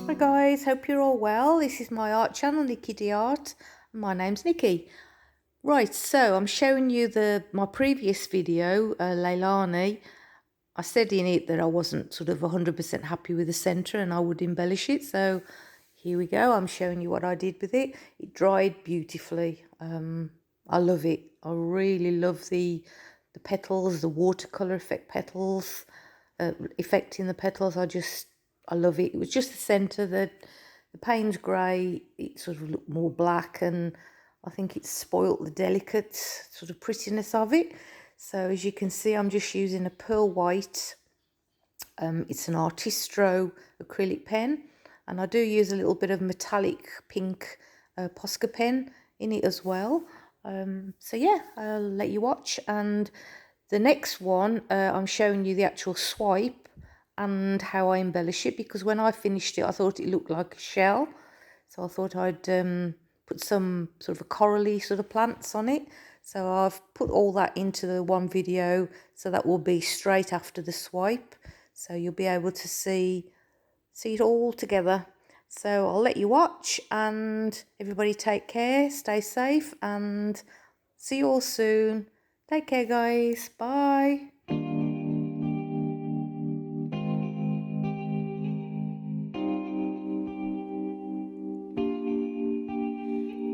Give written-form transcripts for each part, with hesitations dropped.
Hi guys, hope you're all well. This is my art channel, Niki Art. My name's Niki. Right, so I'm showing you my previous video, Leilani. I said in it that I wasn't sort of 100% happy with the centre and I would embellish it. So here we go. I'm showing you what I did with it. It dried beautifully. I love it. I really love the petals, the watercolour effect petals, effect in the petals. I love it. It was just the centre, the pane's grey, it sort of looked more black, and I think it spoilt the delicate sort of prettiness of it. So as you can see, I'm just using a pearl white. It's an Artistro acrylic pen, and I do use a little bit of metallic pink Posca pen in it as well. So yeah, I'll let you watch. And the next one, I'm showing you the actual swipe and how I embellish it, because when I finished it I thought it looked like a shell, so I thought I'd put some sort of a corally sort of plants on it. So I've put all that into the one video, so that will be straight after the swipe, so you'll be able to see it all together. So I'll let you watch, and everybody take care, stay safe, and see you all soon. Take care guys, bye.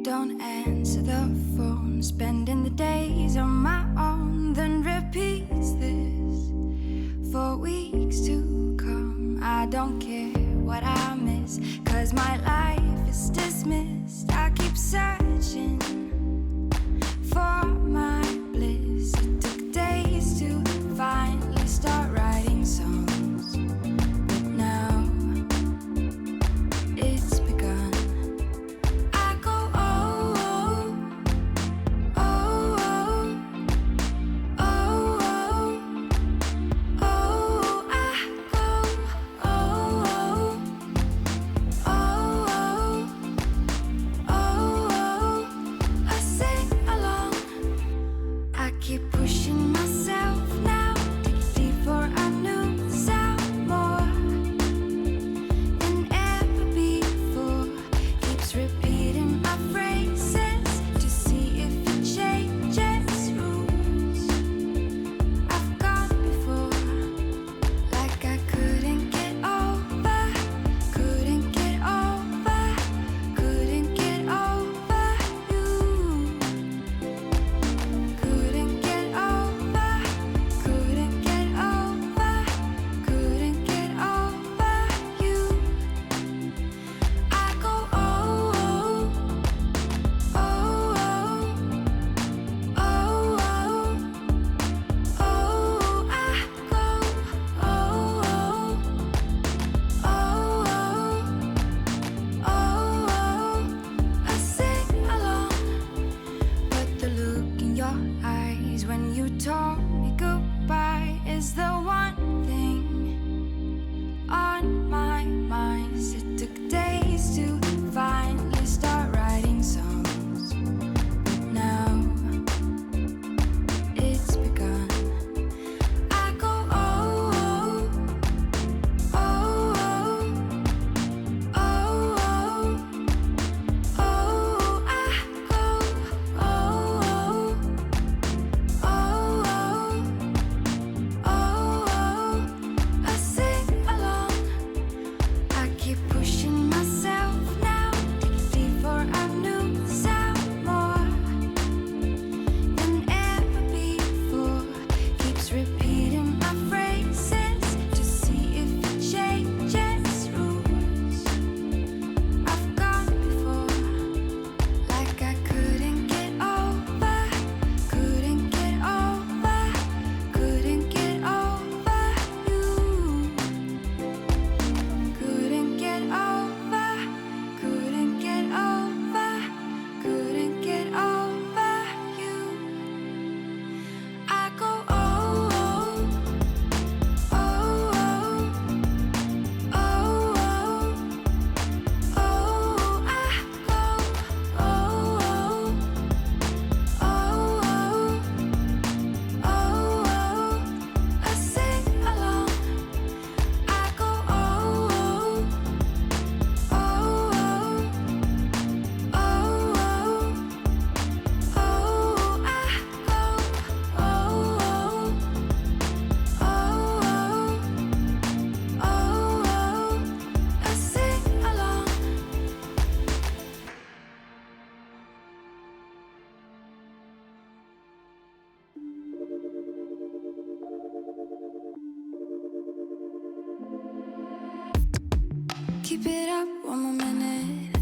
Don't answer the phone, spending the days on my own, then repeats this for weeks to come. I don't care what I miss, 'cause my life is dismissed. I keep searching for my bliss. It took days to finally start writing songs, but now it's begun. I go oh, oh, oh, oh, oh, oh, oh, I go oh, oh, oh, oh, oh, oh. Keep it up one more minute.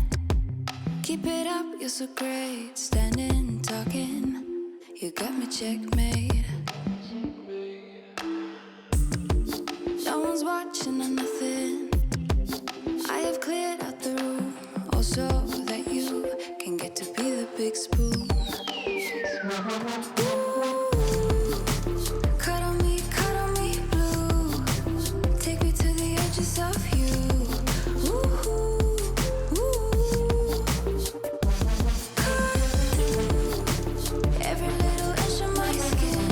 Keep it up, you're so great. Standing, talking, you got me checkmate. No one's watching or nothing. I have cleared out the room, also that you can get to be the big spoon. Ooh, cuddle me blue. Take me to the edges of you. Ooh, ooh. Cut through every little inch of my skin.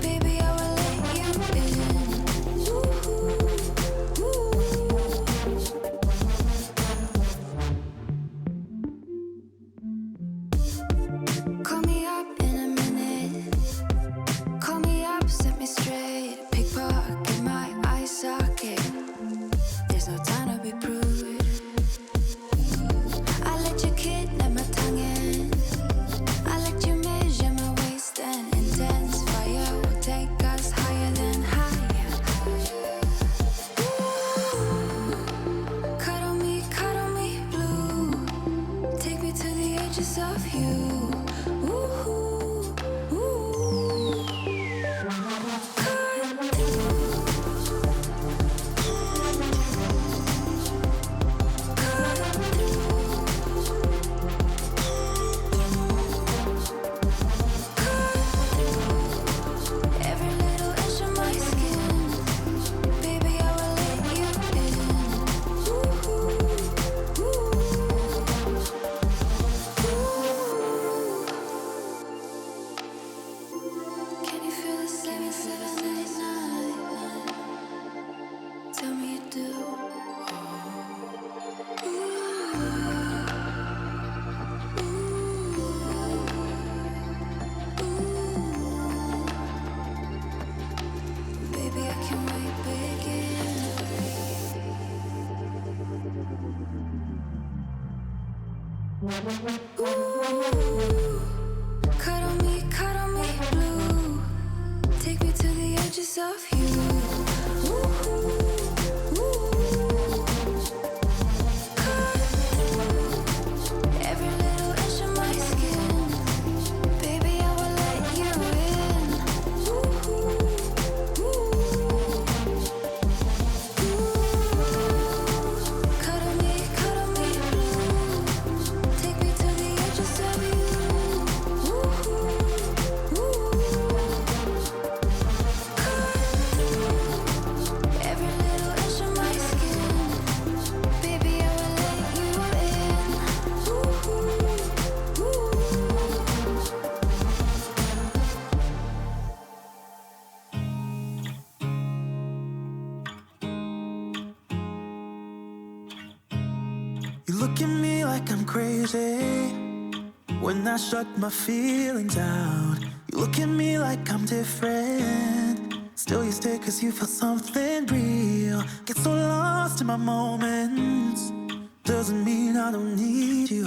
Baby, I will let you in. Ooh, ooh. Call me up in a minute. Call me up, set me straight. Pickpocket my eye socket. There's no time to be prude. I let you kidnap my tongue in. I let you measure my waist and intense fire will take us higher than higher. Ooh, cuddle me blue. Take me to the edges of you. Ooh, ooh. Cut every little inch of my skin. Baby, I will let you in. Ooh, ooh. Can you feel the same as 789? Tell me you do. Baby, I can't wait, begin. Ooh, cuddle me blue. Take me to the edges of you. Ooh, ooh. Cut every little inch of my skin. Baby, I will let you in. Ooh, ooh. Cuddle me blue. Take me to the edges of you. Ooh, ooh. Every little inch of my skin. Baby, I will let you in. Ooh, ooh. You look at me like I'm crazy when I shut my feelings out. You look at me like I'm different. Still you stay cause you feel something real. Get so lost in my moments. Doesn't mean I don't need you.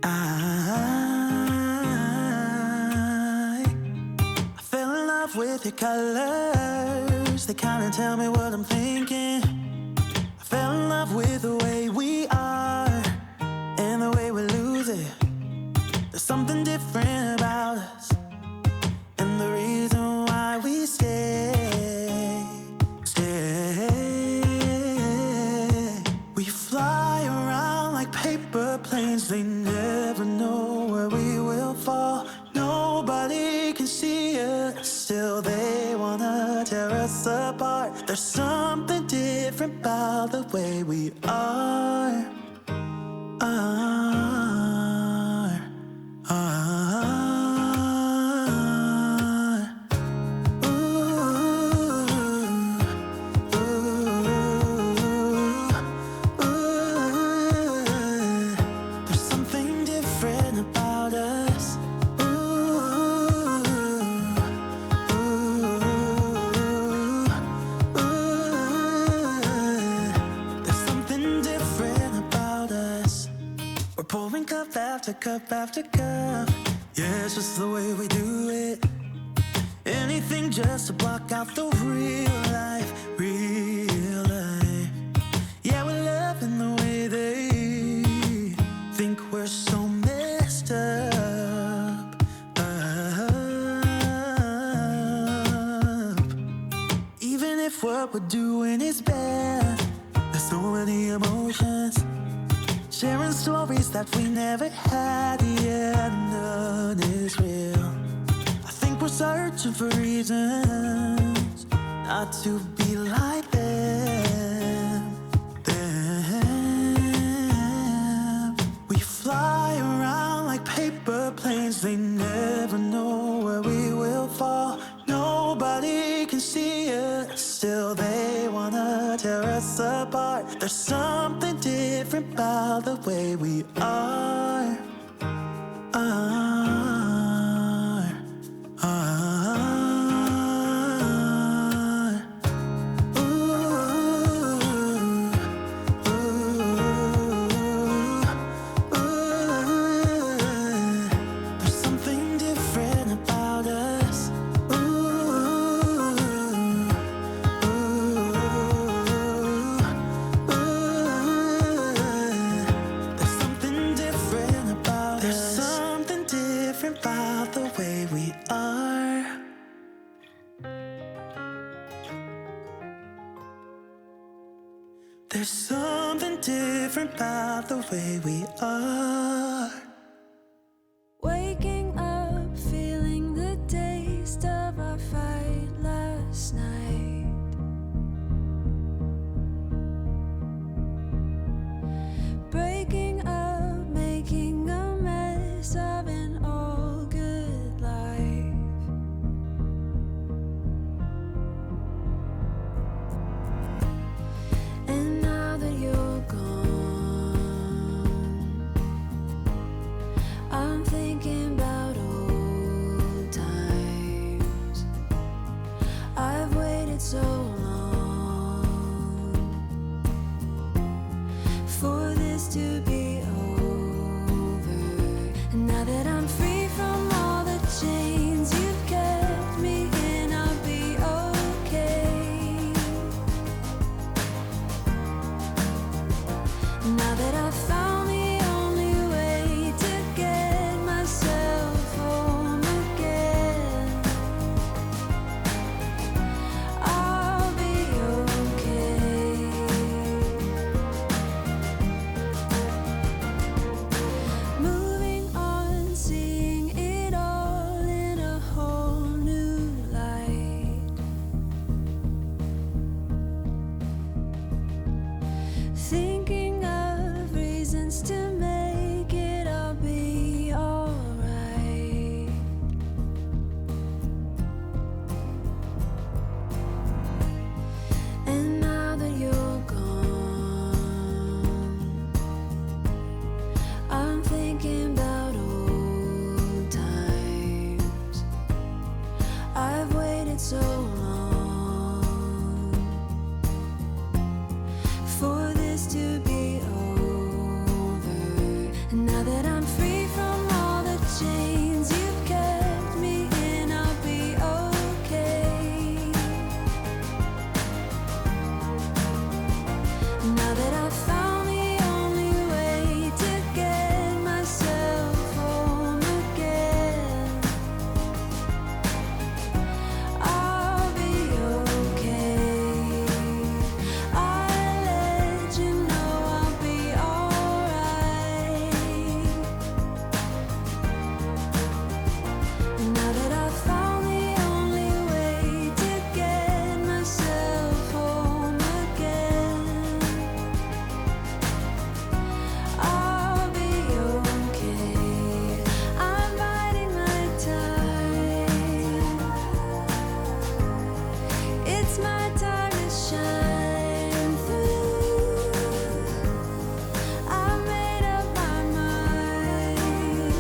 I fell in love with your colors. They kinda tell me what I'm thinking. I fell in love with the way we are and the way we lose it. There's something different about us and the reason why we stay. We fly around like paper planes. They never know where we will fall. Nobody can see us. Still they wanna tear us apart. There's something different about the way we are. There's something different about us. There's something different about us. We're pouring cup after cup after cup. Yeah, it's just the way we do it. Anything just to block out the real life, real life. that we never had, yeah, none is real. I think we're searching for reasons not to be like them. We fly around like paper planes, they never know where we will fall. Nobody can see us, still they wanna tear us apart. There's something different about the way we are. There's something different about us. There's something different about us. There's something different about the way we are. There's something different about the way we are. Waking up, feeling the taste of our fight last night. Breaking up, making a mess of an all good life. And now that you're gone, I'm thinking about old times. I've waited so long for this to be over. And now that I'm free from all the chains you've kept me in, I'll be okay. Now that I've found the only way to get myself home again, I'll be okay. Moving on, seeing it all in a whole new light. Thinking of reasons to make it all be alright. And now that you're gone, I'm thinking about old times. I've waited so long for this to be over. And now that I'm free from all the chains you've kept me in, I'll be okay. Now that I've found the only way to get myself home again, I'll be okay. I'll let you know I'll be alright. Now that I've found the only way to get myself home again, I'll be okay. I'm biding my time. It's my time to shine through. I've made up my mind.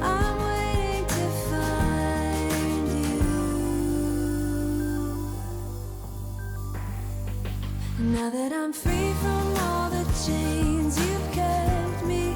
I'm waiting to find you. Now that I'm free from all the chains you've kept me